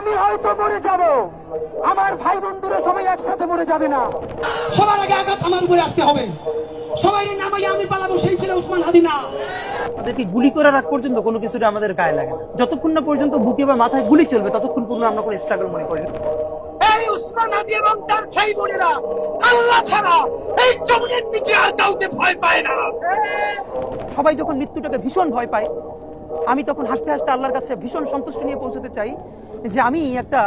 আমি হয়তো মরে যাব, আমার ভাই বন্ধুরা সবাই একসাথে মরে যাবে না। সবার আগে আঘাত আমার উপরে আসতে হবে। সবাই নামাই আমি পালাবো, সেই ছিল উসমান হাদি না। আমাদেরকে গুলি করার আগ পর্যন্ত কোনো কিছুটা আমাদের গায়ে লাগে না। যতক্ষণ না পর্যন্ত বুকে বা মাথায় গুলি চলবে ততক্ষণ পর্যন্ত আমরা কোনো স্ট্রাগল মনে করি না। এই উসমান হাদি এবং তার ভাই বোনেরা আল্লাহ ছাড়া এই জমিনের নিচে আর কাউকে ভয় পায় না। সবাই যখন মৃত্যুটাকে ভীষণ ভয় পায়, আমি তখন হাসতে হাসতে আল্লাহর কাছে ভীষণ সন্তুষ্টি নিয়ে পৌঁছতে চাই যে আমি একটা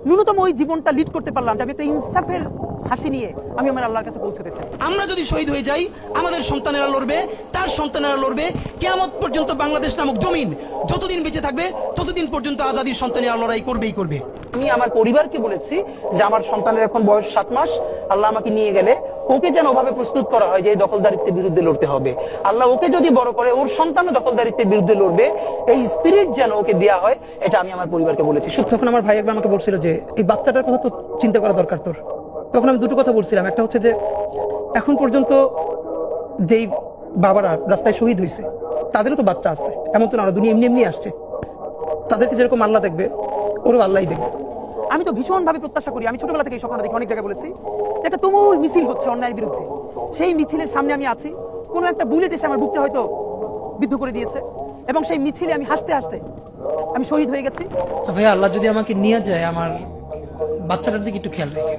ন্যূনতম ওই জীবনটা লিড করতে পারলাম, যে আমি একটা ইনসাফের হাসি নিয়ে আমি আমার আল্লাহর কাছে পৌঁছতে চাই। আমরা যদি শহীদ হয়ে যাই, আমাদের সন্তানেরা লড়বে, তার সন্তানেরা লড়বে। কিয়ামত পর্যন্ত বাংলাদেশ নামক জমিন যতদিন বেঁচে থাকবে ততদিন পর্যন্ত আজাদির সন্তানেরা লড়াই করবেই করবে। আমি আমার পরিবারকে বলেছি যে আমার সন্তানের এখন বয়স 7 মাস, আল্লাহ আমাকে নিয়ে গেলে ওকে যেন ওভাবে প্রস্তুত করা হয় যে এই দখলদারিত্বের বিরুদ্ধে লড়তে হবে। আল্লাহ ওকে যদি বড় করে ওর সন্তানও দখলদারিত্বের বিরুদ্ধে লড়বে, এই স্পিরিট যেন ওকে দেওয়া হয়, এটা আমি আমার পরিবারকে বলেছি। তখন আমার ভাই একবার আমাকে বলছিল যে এই বাচ্চাটার কথা তো চিন্তা করা দরকার তোর। তখন আমি দুটো কথা বলছিলাম। একটা হচ্ছে যে এখন পর্যন্ত যেই বাবারা রাস্তায় শহীদ হয়েছে তাদেরও তো বাচ্চা আছে, এমন তো না ওরা দুনিয়া এমনি এমনি আসছে। তাদেরকে যেরকম আল্লাহ দেখবে ওরও আল্লাহই দেখবে। আমি তো ভীষণভাবে প্রত্যাশা করি, আমি ছোটবেলা থেকে এই স্বপ্নটা দেখি, অনেক জায়গায় বলেছি, যে একটা তুমুল মিছিল হচ্ছে অন্যায়ের বিরুদ্ধে। সেই মিছিলের সামনে আমি আছি, কোনো একটা বুলেট এসে আমার বুকটা হয়তো বিদ্ধ করে দিয়েছে, এবং সেই মিছিলে আমি হাসতে হাসতে আমি শহীদ হয়ে গেছি। ভাইয়া, আল্লাহ যদি আমাকে নিয়ে যায়, আমার বাচ্চাটার দিকে একটু খেয়াল রেখে